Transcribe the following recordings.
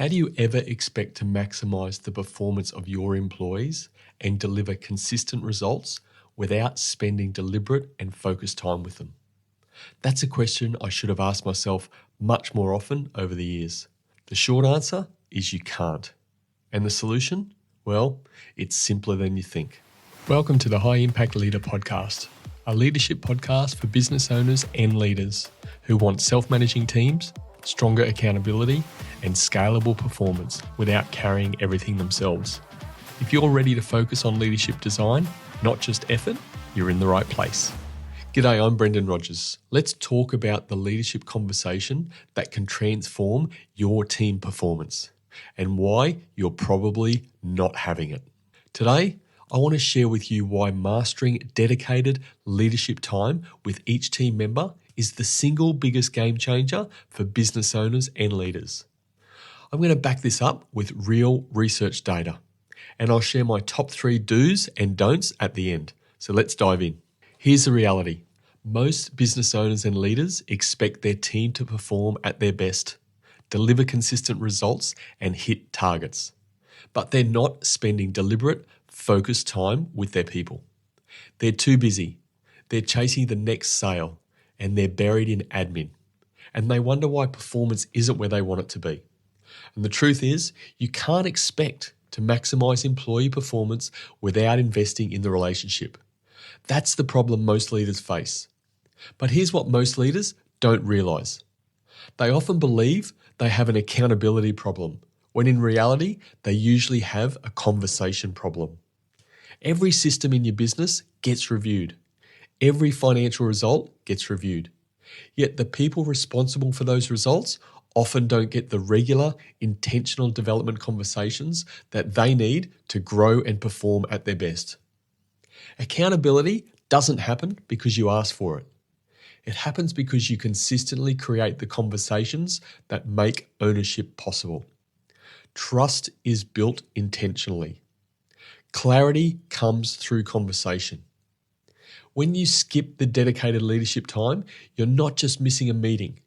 How do you ever expect to maximize the performance of your employees and deliver consistent results without spending deliberate and focused time with them? That's a question I should have asked myself much more often over the years. The short answer is you can't. And the solution? Well, it's simpler than you think. Welcome to the High Impact Leader Podcast, a leadership podcast for business owners and leaders who want self-managing teams, stronger accountability, and scalable performance without carrying everything themselves. If you're ready to focus on leadership design, not just effort, you're in the right place. G'day, I'm Brendan Rogers. Let's talk about the leadership conversation that can transform your team performance and why you're probably not having it. Today, I want to share with you why mastering dedicated leadership time with each team member is the single biggest game changer for business owners and leaders. I'm going to back this up with real research data, and I'll share my top 3 do's and don'ts at the end. So let's dive in. Here's the reality. Most business owners and leaders expect their team to perform at their best, deliver consistent results, and hit targets. But they're not spending deliberate, focused time with their people. They're too busy. They're chasing the next sale, and they're buried in admin. And they wonder why performance isn't where they want it to be. And the truth is, you can't expect to maximize employee performance without investing in the relationship. That's the problem most leaders face. But here's what most leaders don't realize. They often believe they have an accountability problem, when in reality, they usually have a conversation problem. Every system in your business gets reviewed. Every financial result gets reviewed. Yet the people responsible for those results often don't get the regular, intentional development conversations that they need to grow and perform at their best. Accountability doesn't happen because you ask for it. It happens because you consistently create the conversations that make ownership possible. Trust is built intentionally. Clarity comes through conversation. When you skip the dedicated leadership time, you're not just missing a meeting.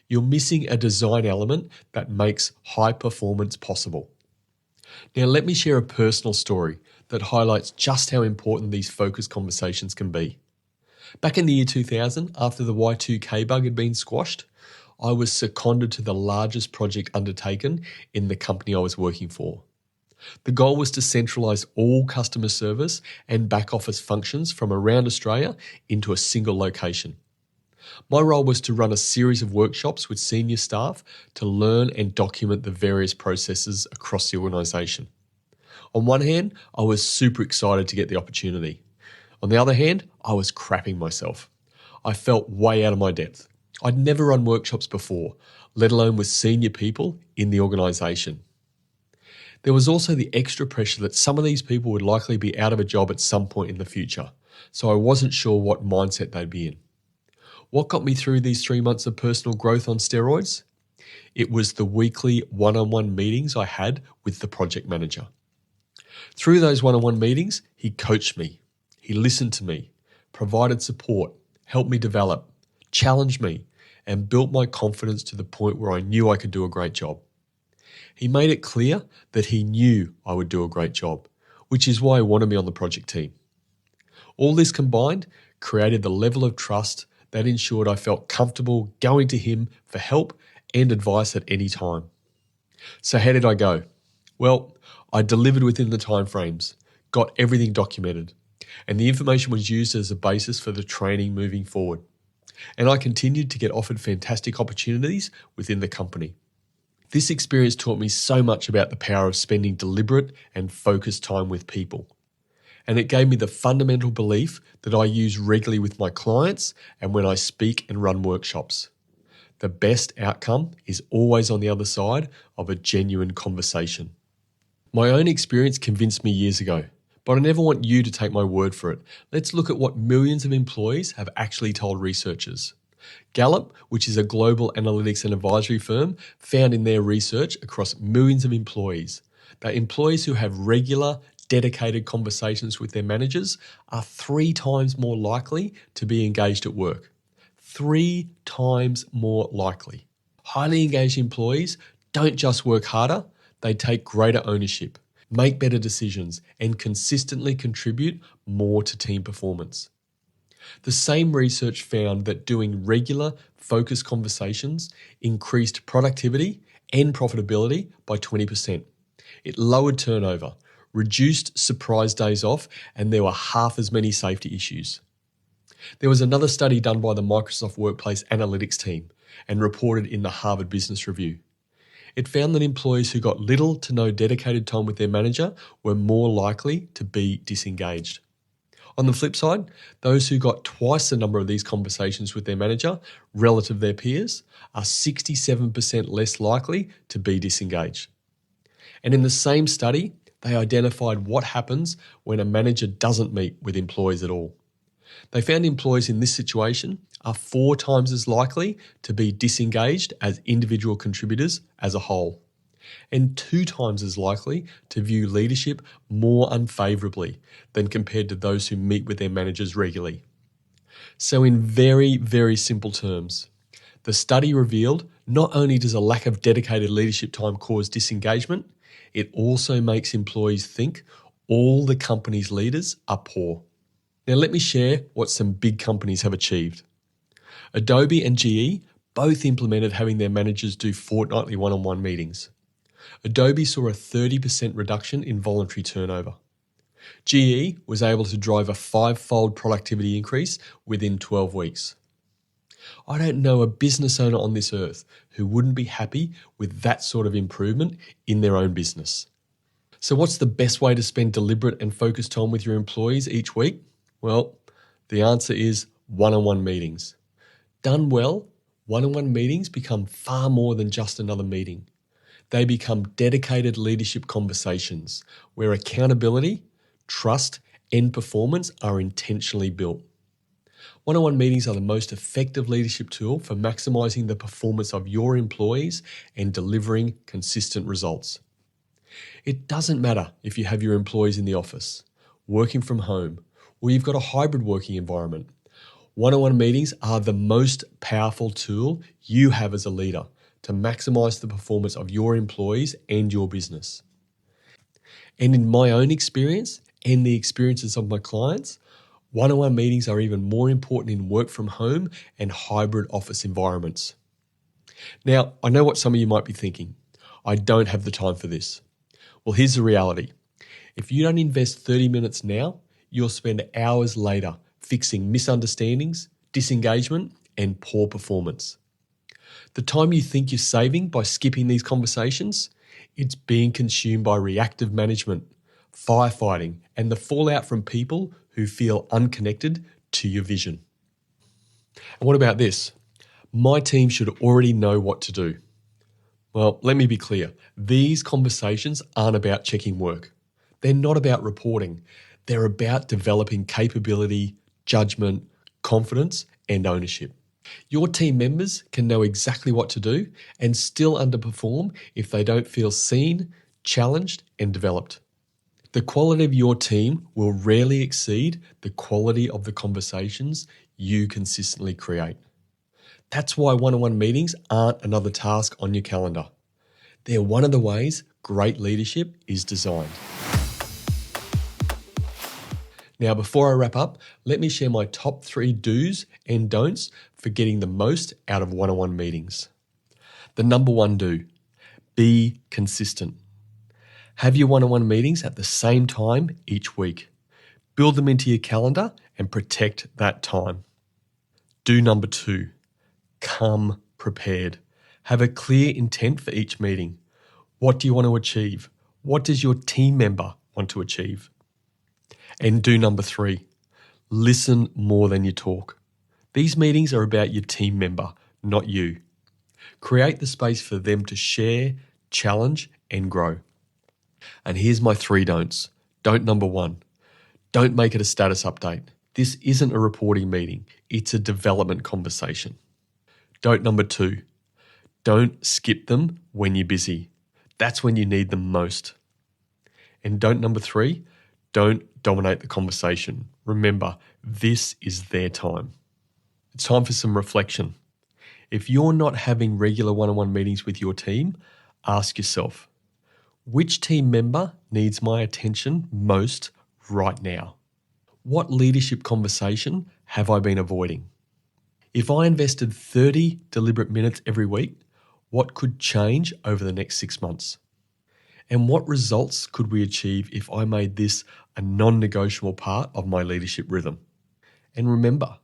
You're missing a design element that makes high performance possible. Now, let me share a personal story that highlights just how important these focused conversations can be. Back in the year 2000, after the Y2K bug had been squashed, I was seconded to the largest project undertaken in the company I was working for. The goal was to centralise all customer service and back office functions from around Australia into a single location. My role was to run a series of workshops with senior staff to learn and document the various processes across the organisation. On one hand, I was super excited to get the opportunity. On the other hand, I was crapping myself. I felt way out of my depth. I'd never run workshops before, let alone with senior people in the organisation. There was also the extra pressure that some of these people would likely be out of a job at some point in the future, so I wasn't sure what mindset they'd be in. What got me through these 3 months of personal growth on steroids? It was the weekly one-on-one meetings I had with the project manager. Through those one-on-one meetings, he coached me. He listened to me, provided support, helped me develop, challenged me, and built my confidence to the point where I knew I could do a great job. He made it clear that he knew I would do a great job, which is why he wanted me on the project team. All this combined created the level of trust that ensured I felt comfortable going to him for help and advice at any time. So how did I go? Well, I delivered within the timeframes, got everything documented, and the information was used as a basis for the training moving forward. And I continued to get offered fantastic opportunities within the company. This experience taught me so much about the power of spending deliberate and focused time with people. And it gave me the fundamental belief that I use regularly with my clients and when I speak and run workshops. The best outcome is always on the other side of a genuine conversation. My own experience convinced me years ago, but I never want you to take my word for it. Let's look at what millions of employees have actually told researchers. Gallup, which is a global analytics and advisory firm, found in their research across millions of employees that employees who have regular, dedicated conversations with their managers are 3 times more likely to be engaged at work. 3 times more likely. Highly engaged employees don't just work harder, they take greater ownership, make better decisions, and consistently contribute more to team performance. The same research found that doing regular, focused conversations increased productivity and profitability by 20%. It lowered turnover, reduced surprise days off, and there were half as many safety issues. There was another study done by the Microsoft Workplace Analytics team and reported in the Harvard Business Review. It found that employees who got little to no dedicated time with their manager were more likely to be disengaged. On the flip side, those who got twice the number of these conversations with their manager relative to their peers are 67% less likely to be disengaged. And in the same study, they identified what happens when a manager doesn't meet with employees at all. They found employees in this situation are 4 times as likely to be disengaged as individual contributors as a whole, and 2 times as likely to view leadership more unfavourably than compared to those who meet with their managers regularly. So in very, very simple terms, the study revealed not only does a lack of dedicated leadership time cause disengagement, it also makes employees think all the company's leaders are poor. Now let me share what some big companies have achieved. Adobe and GE both implemented having their managers do fortnightly one-on-one meetings. Adobe saw a 30% reduction in voluntary turnover. GE was able to drive a 5-fold productivity increase within 12 weeks. I don't know a business owner on this earth who wouldn't be happy with that sort of improvement in their own business. So what's the best way to spend deliberate and focused time with your employees each week? Well, the answer is one-on-one meetings. Done well, one-on-one meetings become far more than just another meeting. They become dedicated leadership conversations where accountability, trust, and performance are intentionally built. One-on-one meetings are the most effective leadership tool for maximising the performance of your employees and delivering consistent results. It doesn't matter if you have your employees in the office, working from home, or you've got a hybrid working environment. One-on-one meetings are the most powerful tool you have as a leader to maximise the performance of your employees and your business. And in my own experience and the experiences of my clients, one-on-one meetings are even more important in work from home and hybrid office environments. Now, I know what some of you might be thinking. I don't have the time for this. Well, here's the reality. If you don't invest 30 minutes now, you'll spend hours later fixing misunderstandings, disengagement, and poor performance. The time you think you're saving by skipping these conversations, it's being consumed by reactive management, firefighting, and the fallout from people who feel unconnected to your vision. And what about this? My team should already know what to do. Well, let me be clear. These conversations aren't about checking work. They're not about reporting. They're about developing capability, judgment, confidence, and ownership. Your team members can know exactly what to do and still underperform if they don't feel seen, challenged, and developed. The quality of your team will rarely exceed the quality of the conversations you consistently create. That's why one-on-one meetings aren't another task on your calendar. They're one of the ways great leadership is designed. Now, before I wrap up, let me share my top 3 do's and don'ts for getting the most out of one-on-one meetings. The number 1 do, be consistent. Have your one-on-one meetings at the same time each week. Build them into your calendar and protect that time. Do number 2, come prepared. Have a clear intent for each meeting. What do you want to achieve? What does your team member want to achieve? And do number 3, listen more than you talk. These meetings are about your team member, not you. Create the space for them to share, challenge, and grow. And here's my 3 don'ts. Don't number 1, don't make it a status update. This isn't a reporting meeting. It's a development conversation. Don't number 2, don't skip them when you're busy. That's when you need them most. And don't number 3, don't dominate the conversation. Remember, this is their time. It's time for some reflection. If you're not having regular one-on-one meetings with your team, ask yourself, which team member needs my attention most right now? What leadership conversation have I been avoiding? If I invested 30 deliberate minutes every week, what could change over the next 6 months? And what results could we achieve if I made this a non-negotiable part of my leadership rhythm? And remember,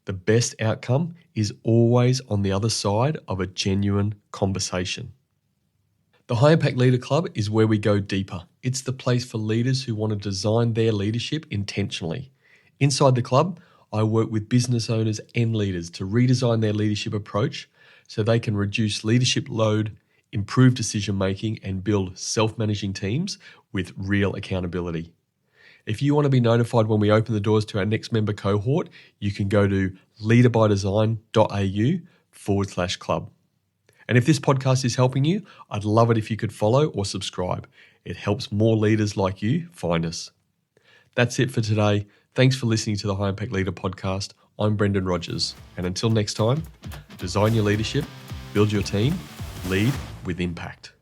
the best outcome is always on the other side of a genuine conversation. The High Impact Leader Club is where we go deeper. It's the place for leaders who want to design their leadership intentionally. Inside the club, I work with business owners and leaders to redesign their leadership approach so they can reduce leadership load, improve decision making, and build self-managing teams with real accountability. If you want to be notified when we open the doors to our next member cohort, you can go to leaderbydesign.au/club. And if this podcast is helping you, I'd love it if you could follow or subscribe. It helps more leaders like you find us. That's it for today. Thanks for listening to the High Impact Leader podcast. I'm Brendan Rogers. And until next time, design your leadership, build your team, lead with impact.